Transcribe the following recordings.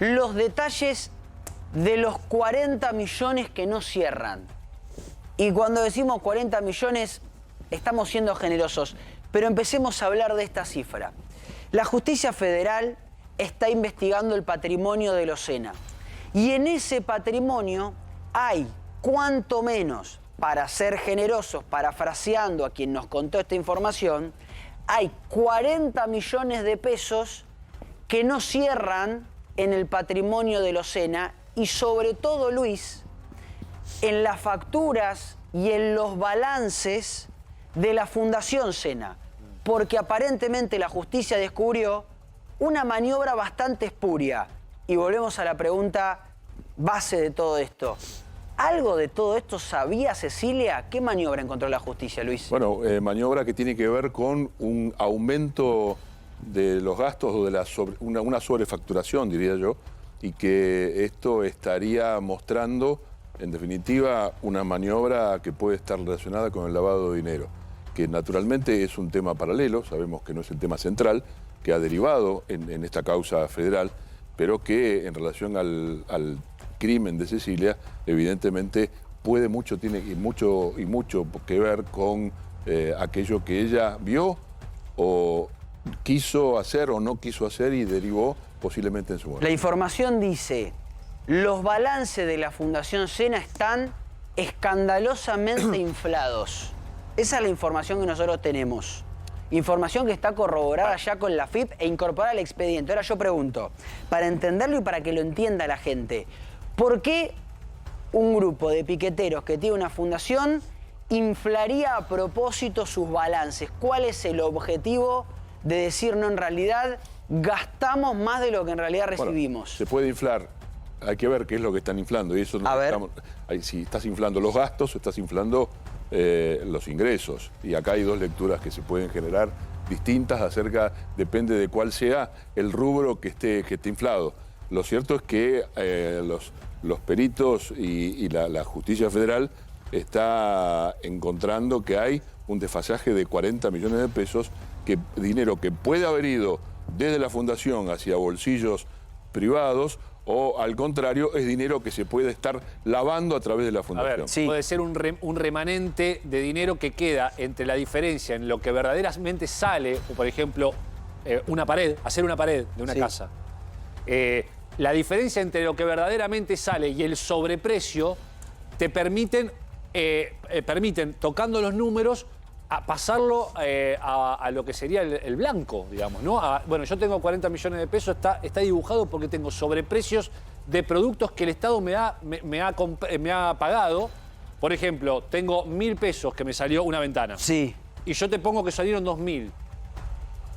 los detalles de los 40 millones que no cierran. Y cuando decimos 40 millones, estamos siendo generosos. Pero empecemos a hablar de esta cifra. La justicia federal está investigando el patrimonio de los SENA. Y en ese patrimonio hay, cuanto menos, para ser generosos, parafraseando a quien nos contó esta información, hay 40 millones de pesos que no cierran en el patrimonio de los SENA y sobre todo, Luis, en las facturas y en los balances de la Fundación SENA, porque aparentemente la justicia descubrió una maniobra bastante espuria. Y volvemos a la pregunta base de todo esto. ¿Algo de todo esto sabía Cecilia? ¿Qué maniobra encontró la justicia, Luis? Bueno, maniobra que tiene que ver con un aumento de los gastos o de una sobrefacturación, diría yo, y que esto estaría mostrando, en definitiva, una maniobra que puede estar relacionada con el lavado de dinero, que naturalmente es un tema paralelo, sabemos que no es el tema central, que ha derivado en esta causa federal, pero que en relación al crimen de Cecilia, evidentemente tiene mucho que ver con aquello que ella vio o quiso hacer o no quiso hacer y derivó posiblemente en su muerte. La información dice, los balances de la Fundación SENA están escandalosamente inflados. Esa es la información que nosotros tenemos. Información que está corroborada ya con la FIP e incorporada al expediente. Ahora yo pregunto, para entenderlo y para que lo entienda la gente, ¿por qué un grupo de piqueteros que tiene una fundación inflaría a propósito sus balances? ¿Cuál es el objetivo de decir, no, en realidad gastamos más de lo que en realidad recibimos? Bueno, se puede inflar, hay que ver qué es lo que están inflando. Y eso si estás inflando los gastos o estás inflando los ingresos. Y acá hay dos lecturas que se pueden generar distintas depende de cuál sea el rubro que esté inflado. Lo cierto es que los peritos y la justicia federal está encontrando que hay un desfasaje de 40 millones de pesos, dinero que puede haber ido desde la fundación hacia bolsillos privados, o al contrario, es dinero que se puede estar lavando a través de la fundación. A ver, sí, puede ser un remanente de dinero que queda entre la diferencia en lo que verdaderamente sale, o por ejemplo, hacer una pared de una casa. La diferencia entre lo que verdaderamente sale y el sobreprecio te permiten, tocando los números, a pasarlo a lo que sería el blanco, digamos, ¿no? Bueno, yo tengo 40 millones de pesos, está dibujado porque tengo sobreprecios de productos que el Estado me ha pagado. Por ejemplo, tengo 1.000 pesos que me salió una ventana. Sí. Y yo te pongo que salieron 2.000.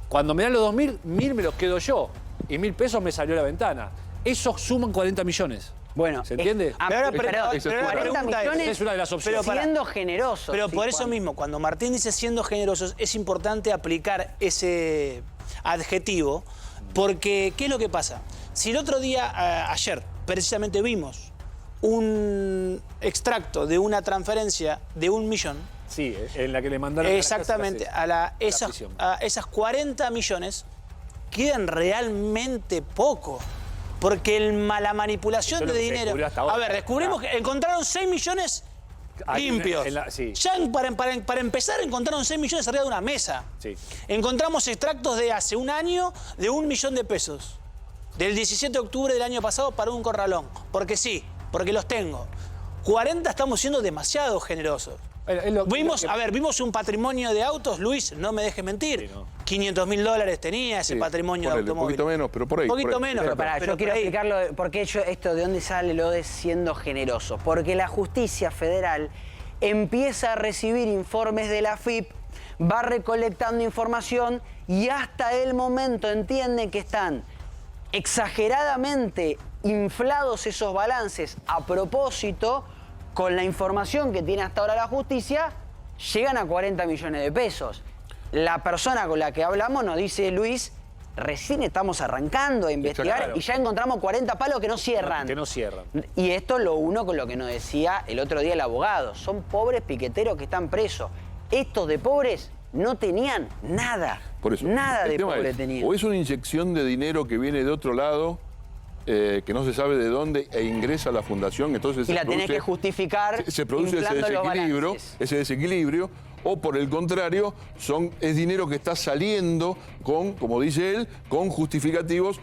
Cuando me dan los 2.000, 1.000 me los quedo yo. Y 1.000 pesos me salió la ventana. Esos suman 40 millones. Bueno, ¿se entiende? Pero 40 millones es una de las opciones. Siendo generosos. Pero por eso mismo, cuando Martín dice siendo generosos, es importante aplicar ese adjetivo, porque ¿qué es lo que pasa? Si el otro día, ayer, precisamente vimos un extracto de una transferencia de 1 millón. Sí, en la que le mandaron exactamente, esas 40 millones quedan realmente poco. Porque la manipulación de dinero... A ver, descubrimos que encontraron 6 millones limpios. Ya para empezar encontraron 6 millones arriba de una mesa. Sí. Encontramos extractos de hace un año de 1 millón de pesos. Del 17 de octubre del año pasado para un corralón. Porque sí, porque los tengo. 40 estamos siendo demasiado generosos. Vimos un patrimonio de autos, Luis, no me dejes mentir. Sí, no. $500.000 tenía ese patrimonio de automóvil. Un poquito menos, pero por ahí. Un poquito menos. Pero yo quiero explicarlo, porque esto de dónde sale lo de siendo generoso. Porque la justicia federal empieza a recibir informes de la FIP, va recolectando información y hasta el momento entienden que están exageradamente inflados esos balances a propósito. Con la información que tiene hasta ahora la justicia, llegan a 40 millones de pesos. La persona con la que hablamos nos dice, Luis, recién estamos arrancando a investigar, claro, y ya encontramos 40 palos que no cierran. Que no cierran. Y esto es lo uno con lo que nos decía el otro día el abogado. Son pobres piqueteros que están presos. Estos de pobres no tenían nada. Por eso, nada de pobre tenían. O es una inyección de dinero que viene de otro lado, que no se sabe de dónde e ingresa a la fundación, entonces y la tenés que justificar. Se produce ese desequilibrio, o por el contrario, es dinero que está saliendo con, como dice él, con justificativos,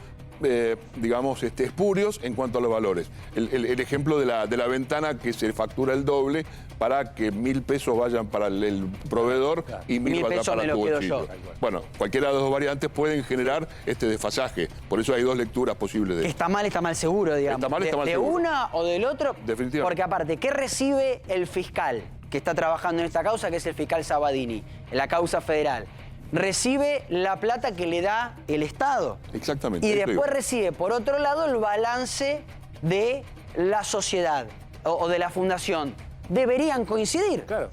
digamos, espurios en cuanto a los valores. El ejemplo de la ventana que se factura el doble para que 1.000 pesos vayan para el proveedor y 1.000 vayan para tu bolsillo. Bueno, cualquiera de las dos variantes pueden generar este desfasaje. Por eso hay dos lecturas posibles de Está mal seguro, digamos. Está mal seguro. De una o del otro. Definitivamente. Porque aparte, ¿qué recibe el fiscal que está trabajando en esta causa, que es el fiscal Sabadini, en la causa federal? Recibe la plata que le da el Estado. Exactamente. Y después recibe, por otro lado, el balance de la sociedad o de la fundación. Deberían coincidir. Claro.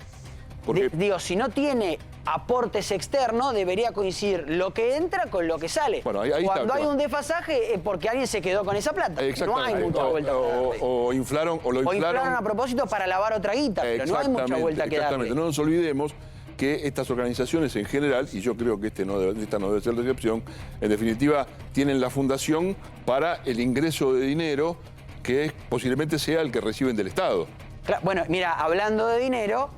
Digo, si no tiene aportes externos, debería coincidir lo que entra con lo que sale. Bueno, ahí Cuando está, hay un desfasaje es porque alguien se quedó con esa plata. No hay mucha vuelta que darle. O inflaron a propósito para lavar otra guita, pero no hay mucha vuelta que darle. No nos olvidemos que estas organizaciones en general, y yo creo que esta no debe ser la excepción, en definitiva tienen la fundación para el ingreso de dinero que posiblemente sea el que reciben del Estado. Claro, bueno, mira, hablando de dinero,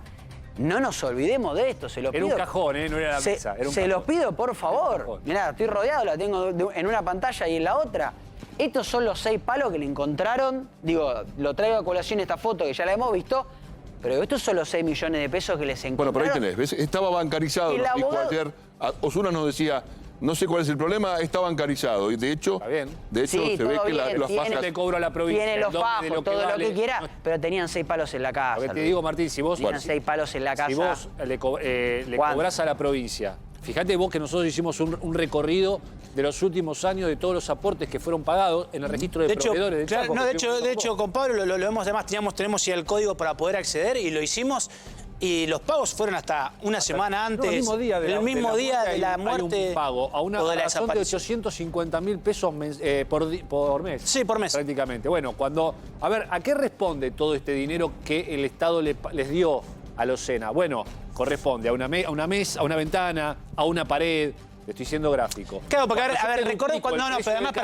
no nos olvidemos de esto, se lo pido. Era un cajón, no era la mesa. Se los pido, por favor. Mirá, estoy rodeado, la tengo en una pantalla y en la otra. Estos son los 6 palos que le encontraron. Digo, lo traigo a colación esta foto que ya la hemos visto. Pero estos son los 6 millones de pesos que les encontraron. Bueno, pero ahí tenés, ¿ves? Estaba bancarizado, nos dijo ayer. Osuna nos decía, no sé cuál es el problema, está bancarizado. Y de hecho, sí, se ve que las fajas... le cobro a la provincia. Tiene los fajos, todo lo que quiera, pero tenían 6 palos en la casa. A ver, te digo, Martín, si vos... Tenían 6 palos en la casa. Si vos le cobrás a la provincia, fíjate vos que nosotros hicimos un recorrido de los últimos años de todos los aportes que fueron pagados en el registro de proveedores del Chaco. No, de hecho, con Pablo lo hemos, además tenemos ya el código para poder acceder y lo hicimos. Y los pagos fueron hasta una semana antes. El mismo día de la muerte. Hay un pago a una razón de 850.000 pesos por mes. Sí, por mes. Prácticamente. Bueno, a ver, ¿a qué responde todo este dinero que el Estado les dio a los SENA? Bueno, corresponde a una mesa, a una ventana, a una pared. Estoy siendo gráfico. Claro, porque a ver, recuerdo cuando pero además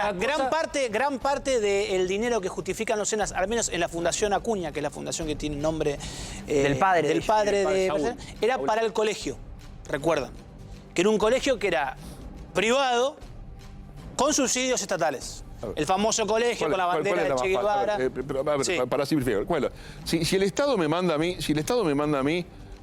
gran parte del dinero que justifican los SENAs, al menos en la Fundación Acuña, que es la fundación que tiene nombre del padre de era para el colegio. Recuerdan. Que era un colegio que era privado con subsidios estatales. El famoso colegio con la bandera de Che Guevara. Para simplificar, si el Estado me manda a mí,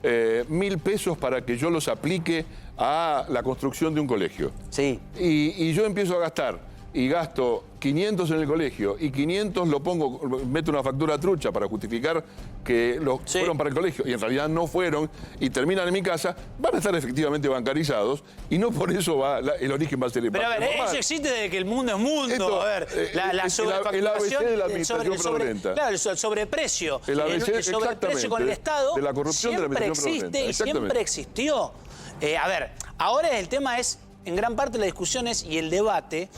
1.000 pesos para que yo los aplique a la construcción de un colegio. Sí. Y yo empiezo a gastar y gasto 500 en el colegio y 500 lo pongo, meto una factura trucha para justificar que fueron para el colegio y en realidad no fueron y terminan en mi casa, van a estar efectivamente bancarizados y no por eso el origen va a ser el Pero a ver, eso existe desde que el mundo es mundo. Esto, a ver, la el ABC de la administración fraudulenta. Claro, el sobreprecio. El sobreprecio con el Estado de la corrupción de la administración fraudulenta. Y siempre existió. A ver, ahora el tema es, en gran parte la discusión y el debate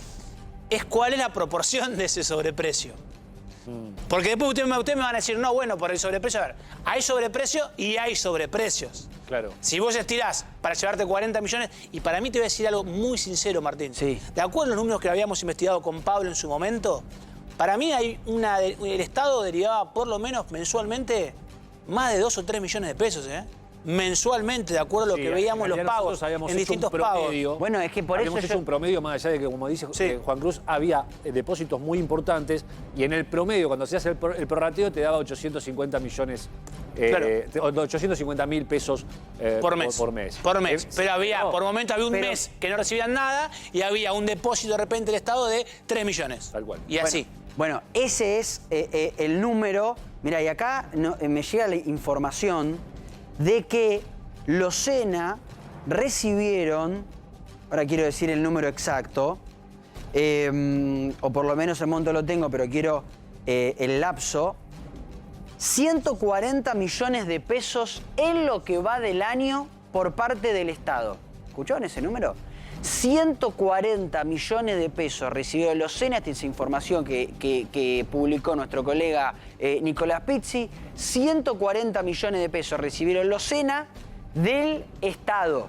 es cuál es la proporción de ese sobreprecio. Porque después ustedes me van a decir, no, bueno, por el sobreprecio, a ver, hay sobreprecio y hay sobreprecios. Claro. Si vos estirás para llevarte 40 millones, y para mí te voy a decir algo muy sincero, Martín. Sí. De acuerdo a los números que habíamos investigado con Pablo en su momento, para mí el Estado derivaba por lo menos mensualmente más de 2 o 3 millones de pesos, mensualmente, de acuerdo a lo que veíamos los pagos, en distintos pagos. Bueno, es que por eso habíamos hecho un promedio, más allá de que, como dice Juan Cruz, había depósitos muy importantes y en el promedio, cuando se hace el prorrateo, te daba 850 millones, 850.000 pesos por mes. Por mes. Pero por momento había un mes que no recibían nada y había un depósito de repente del Estado de 3 millones. Tal cual. Y así. Bueno, ese es el número. Mira, y acá me llega la información de que los SENA recibieron, ahora quiero decir el número exacto, o por lo menos el monto lo tengo, pero quiero el lapso, 140 millones de pesos en lo que va del año por parte del Estado. ¿Escucharon ese número? 140 millones de pesos recibieron los SENA, esta es información que publicó nuestro colega Nicolás Pizzi. 140 millones de pesos recibieron los SENA del Estado.